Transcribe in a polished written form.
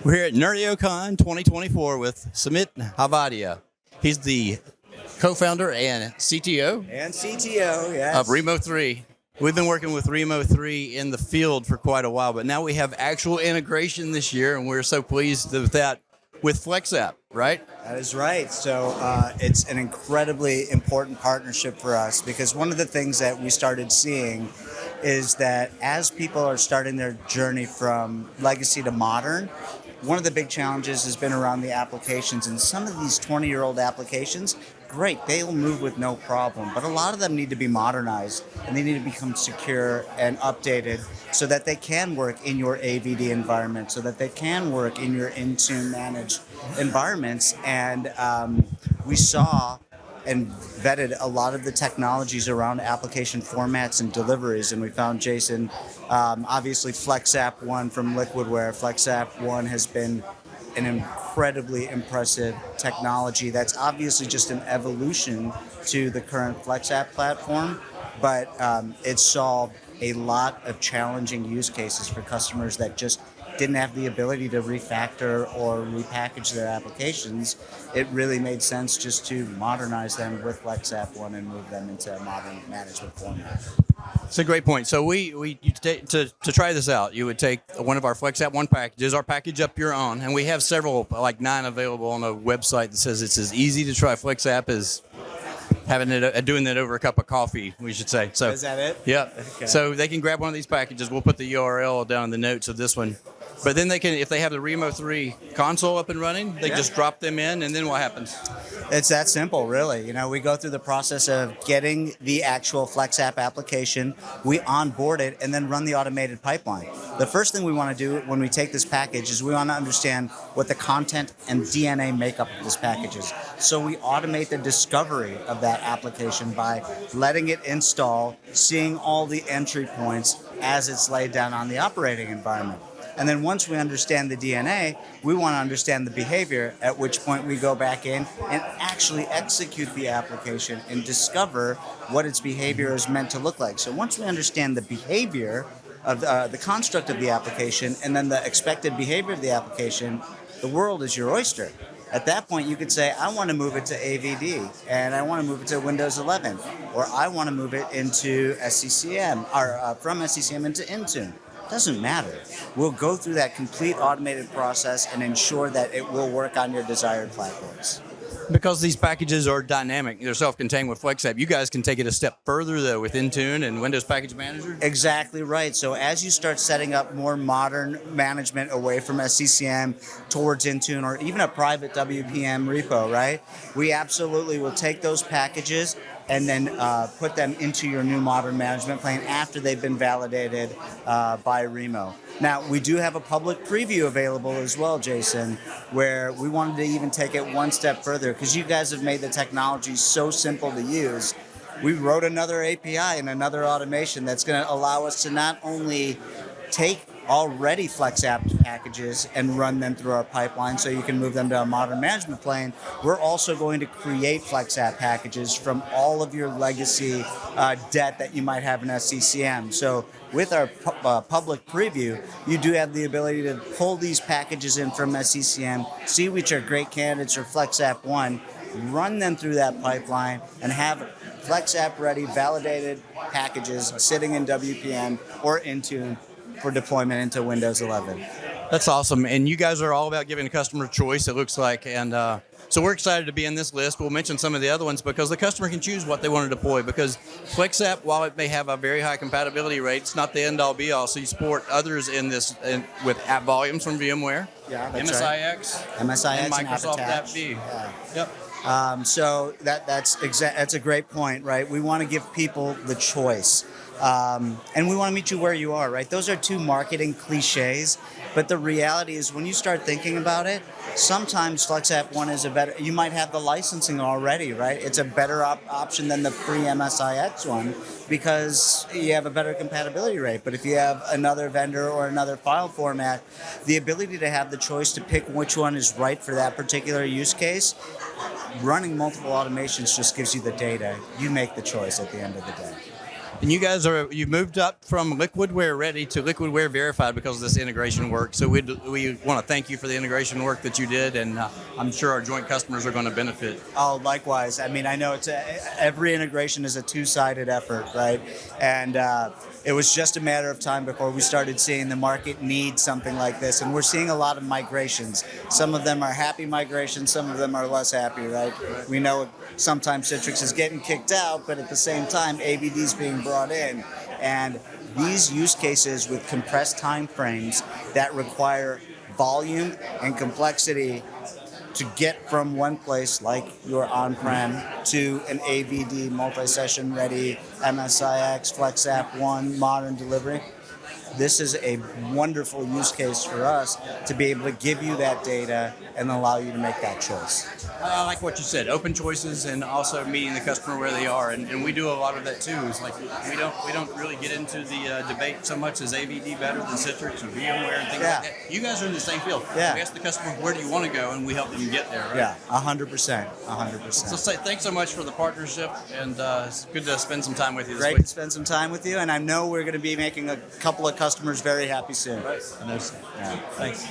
We're here at NerdioCon 2024 with Samit Halvadia. He's the co-founder and CTO. Yes. Of Rimo3. We've been working with Rimo3 in the field for quite a while, but now we have actual integration this year, and we're so pleased with that with FlexApp, right? That is right. So it's an incredibly important partnership for us because one of the things that we started seeing is that as people are starting their journey from legacy to modern, one of the big challenges has been around the applications, and some of these 20-year-old applications, great, they'll move with no problem, but a lot of them need to be modernized and they need to become secure and updated so that they can work in your AVD environment, so that they can work in your Intune managed environments. And we saw and vetted a lot of the technologies around application formats and deliveries, and we found, Jason, obviously FlexApp One from Liquidware. FlexApp One has been an incredibly impressive technology that's obviously just an evolution to the current FlexApp platform, but it solved a lot of challenging use cases for customers that just didn't have the ability to refactor or repackage their applications. It really made sense just to modernize them with FlexApp One and move them into a modern management format. It's a great point. So to try this out, you would take one of our FlexApp One packages, our package up your own, and we have several, like 9 available on a website that says it's as easy to try FlexApp as doing it over a cup of coffee, we should say. So is that it? Yeah. Okay. So they can grab one of these packages. We'll put the URL down in the notes of this one. But then they can, if they have the Rimo3 console up and running, they just drop them in, and then what happens? It's that simple, really. You know, we go through the process of getting the actual FlexApp application, we onboard it, and then run the automated pipeline. The first thing we want to do when we take this package is we want to understand what the content and DNA makeup of this package is. So we automate the discovery of that application by letting it install, seeing all the entry points as it's laid down on the operating environment. And then once we understand the DNA, we want to understand the behavior, at which point we go back in and actually execute the application and discover what its behavior is meant to look like. So once we understand the behavior of the construct of the application and then the expected behavior of the application, the world is your oyster. At that point, you could say, I want to move it to AVD, and I want to move it to Windows 11, or I want to move it into SCCM, or from SCCM into Intune. Doesn't matter. We'll go through that complete automated process and ensure that it will work on your desired platforms. Because these packages are dynamic, they're self-contained with FlexApp, you guys can take it a step further, though, with Intune and Windows Package Manager? Exactly right. So as you start setting up more modern management away from SCCM towards Intune or even a private WPM repo, right? We absolutely will take those packages and then put them into your new modern management plane after they've been validated by Rimo. Now, we do have a public preview available as well, Jason, where we wanted to even take it one step further because you guys have made the technology so simple to use. We wrote another API and another automation that's going to allow us to not only take already FlexApp packages and run them through our pipeline so you can move them to a modern management plane. We're also going to create FlexApp packages from all of your legacy debt that you might have in SCCM. So with our public preview, you do have the ability to pull these packages in from SCCM, see which are great candidates for FlexApp One, run them through that pipeline, and have FlexApp ready validated packages sitting in WPM or Intune for deployment into Windows 11. That's awesome. And you guys are all about giving the customer choice, it looks like. And so we're excited to be in this list. We'll mention some of the other ones because the customer can choose what they want to deploy. Because FlexApp, while it may have a very high compatibility rate, it's not the end-all be-all. So you support others in this with app volumes from VMware, That's MSIX, right. MSIX and Microsoft AppV. Yep. So that's a great point, right? We want to give people the choice. And we want to meet you where you are, right? Those are two marketing cliches, but the reality is when you start thinking about it, sometimes FlexApp One is you might have the licensing already, right? It's a better option than the free MSIX one because you have a better compatibility rate. But if you have another vendor or another file format, the ability to have the choice to pick which one is right for that particular use case, running multiple automations just gives you the data. You make the choice at the end of the day. And you guys you've moved up from Liquidware Ready to Liquidware Verified because of this integration work. So we want to thank you for the integration work that you did, and I'm sure our joint customers are going to benefit. Oh, likewise. I mean, I know every integration is a two-sided effort, right? And it was just a matter of time before we started seeing the market need something like this. And we're seeing a lot of migrations. Some of them are happy migrations, some of them are less happy, right? We know sometimes Citrix is getting kicked out, but at the same time, AVD is being brought in. And these use cases with compressed time frames that require volume and complexity to get from one place like your on-prem to an AVD multi-session ready MSIX FlexApp One modern delivery. This is a wonderful use case for us to be able to give you that data and allow you to make that choice. I like what you said, open choices and also meeting the customer where they are. And we do a lot of that too. It's like we don't really get into the debate so much as AVD better than Citrix or VMware and things like that. You guys are in the same field. Yeah. We ask the customer, where do you want to go? And we help them get there, right? Yeah, 100%. So say thanks so much for the partnership, and it's good to spend some time with you this Great week. to spend some time with you, and I know we're going to be making a couple of customers very happy soon. Right. I know so. Yeah. Thanks.